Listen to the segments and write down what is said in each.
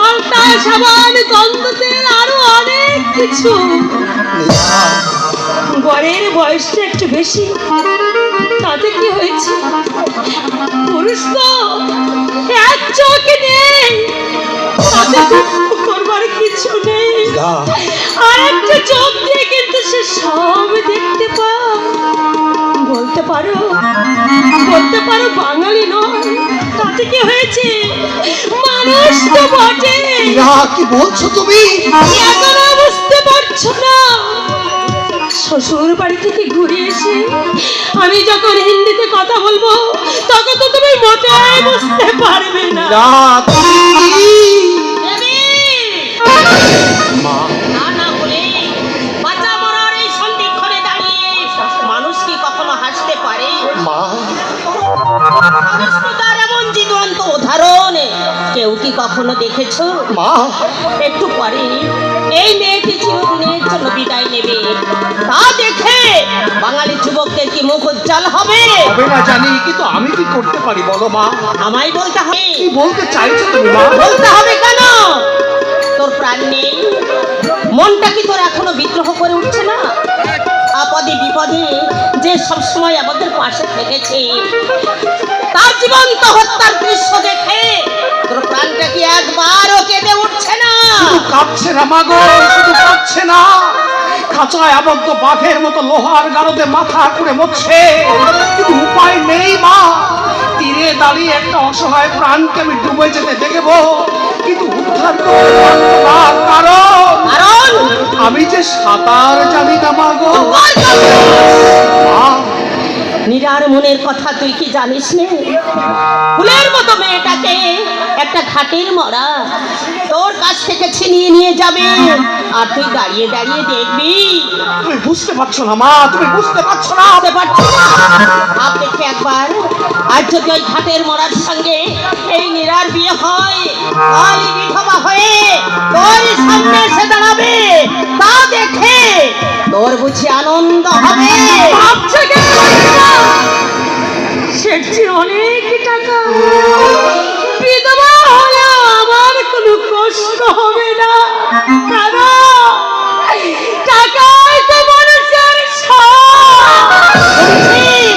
আলতা সাবান গন্ধ তেল আরো অনেক কিছু। বরের বয়সটা একটু বেশি, তাতে কি হয়েছে? পুরুষ তো এক চোখ নেই, তাতে করবার কিছু নেই। আর একটা চোখ দিয়ে কিন্তু সে সব দেখতে পায়। বলতে পারো বাঙালি নয়, তাতে কি হয়েছে? মানুষ তো বটে। কি বলছো তুমি? এখনো বুঝতে পারছো না? শ্বশুর বাড়ি থেকে ঘুরে এসে আমি যখন হিন্দিতে কথা বলবো তখন তো তুমি মোটেই বুঝতে পারবে না। মা না না বলে বাচ্চা মরার এই সন্ধিক্ষণে দাঁড়িয়ে মানুষ কি কখনো হাসতে পারে? মা তার এমন জীবন্ত উদাহরণ কেউ কি কখনো দেখেছো? মা একটু পরে এই মেয়েটি চিরদিনের জন্য বিদায় নেবে, তা দেখে বাঙালি যুবকদের কি মুখ উজ্জ্বল হবে? হবে না জানি, কিন্তু আমি কি করতে পারি বলো মা? আমায় বলতে হবে। কি বলতে চাইছো তুমি মা? বলতে হবে কেন? তোর প্রাণ নেই, মনটা কি তোর এখনো বিদ্রোহ করে উঠছে না? আপদে বিপদে যে সবসময় আমাদের পাশে থেকেছে, তার জীবন্ত হত্যার দৃশ্য দেখে তোর প্রাণটা কি একবারও কেঁদে উঠছে না? শুধু কাঁপছে না মা গো, শুধু কাঁপছে না, খাঁচায় আবদ্ধ বাঘের মতো লোহার গারদে মাথা করে মরছে। কিন্তু উপায় নেই মা, তীরে দাঁড়িয়ে একটা অসহায় প্রাণকে আমি ডুবে যেতে দেখবো, কিন্তু উদ্ধার করতে পারবো না। কারণ আমি যে সাঁতার জানি না মা গো। মা নীরার মনের কথা তুই কি জানিস নে? ফুলের মতো মেয়েটাকে একটা ঘাটের মরা তোর কাছ থেকে ছিনিয়ে নিয়ে যাবে, আর তুই দাঁড়িয়ে দাঁড়িয়ে দেখবি। তুমি বুঝতে পারছো না মা, তুমি বুঝতে পারছো না। বুঝতে পারছি না। ভাব দেখে একবার, আজ যদি ওই ঘাটের মরার সঙ্গে এই নীরার বিয়ে হয়, ওই বিধবা হয়ে তোর সামনে এসে দাঁড়াবে, তা দেখে তোর বুঝি আনন্দ হবে? ভাবছে কেন? সেটি অনেক টাকা, বিধবা হলে আমার কোনো কষ্ট হবে না। টাকায় তো মানুষের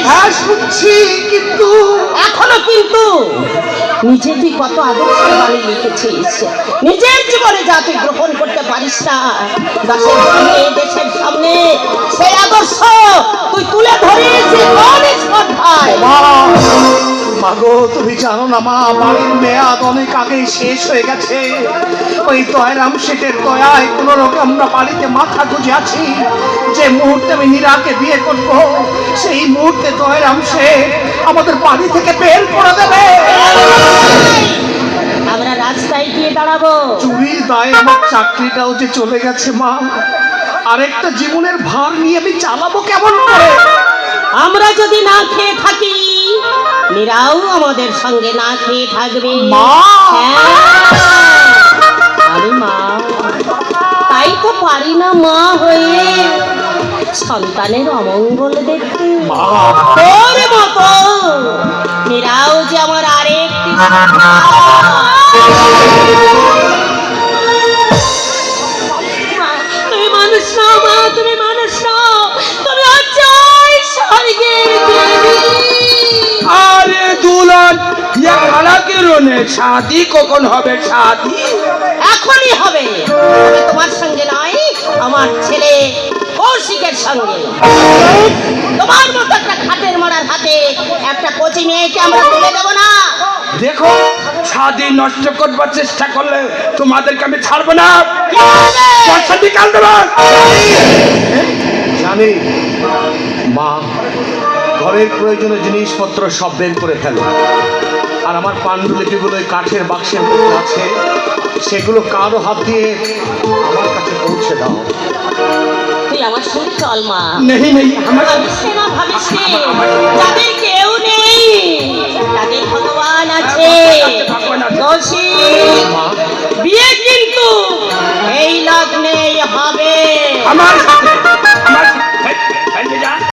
হ্যাঁ শুনছি, কিন্তু এখনো কিন্তু নিজে তুই কত আদর্শ বাণী লিখেছিস, নিজের জীবনে যা তুই গ্রহণ করতে পারিস না, দেশের সামনে দেশের সামনে সেই আদর্শ তুই তুলে ধরিস কোন স্পর্ধায়? মাগো তুমি জানো না মা, বাড়ির মেয়াদ অনেক আগেই শেষ হয়ে গেছে। ওই দয়রাম শেঠের দয়ায় কোন রকম আমরা বাড়িতে মাথা গুঁজে আছি। যে মুহূর্তে আমি নীরাকে বিয়ে করব, সেই মুহূর্তে দয়রাম শেঠ আমাদের বাড়ি থেকে বের করে দেবে। আমরা রাস্তায় গিয়ে দাঁড়াবো। চুরির দায়ে আমার চাকরিটাও যে চলে গেছে মা, আরেকটা জীবনের ভার নিয়ে আমি চালাবো কেমন করে? আমরা যদি না খেয়ে থাকি, নীরাও আমাদের সঙ্গে না খেয়ে থাকবে। মা আমি মা, তাই তো পারি না মা হয়ে সন্তানের অমঙ্গল দেখতে। তোর মতো নীরাও যে আমার আরেকটি তুমি মানুষ না মা, তুমি মানুষ না, তুমি অজয় স্বর্গের দেবী। আরে দুলন, ইয়া খালা কে রোনে, শাদি কখন হবে? শাদি এখনই হবে, তবে তোমার সঙ্গে নয়, আমার ছেলে কৌশিকের সঙ্গে। তোমার মতো একটা খাটের মরার হাতে একটা কচি মেয়েকে আমরা তুলে দেবো না। দেখো, শাদি নষ্ট করবার চেষ্টা করলে তোমাদেরকে আমি ছাড়বো না। শাদি কাল দেবো। জানি মা, ঘরের প্রয়োজনীয় জিনিসপত্র সব বের করে ফেলো, আর আমার পাণ্ডুলিপিগুলো ওই কাঠের বাক্সের মধ্যে আছে, সেগুলো কারো হাত দিয়ে আমার কাছে পৌঁছে দাও। তুই আমার সঙ্গে চল মা। নেই নেই, আমার ভাবিস না, ভাবিস না, যাদের কেউ নেই তাদের ভগবান আছে। কৌশিক, বিয়ে কিন্তু এই লগ্নেই হবে। আমার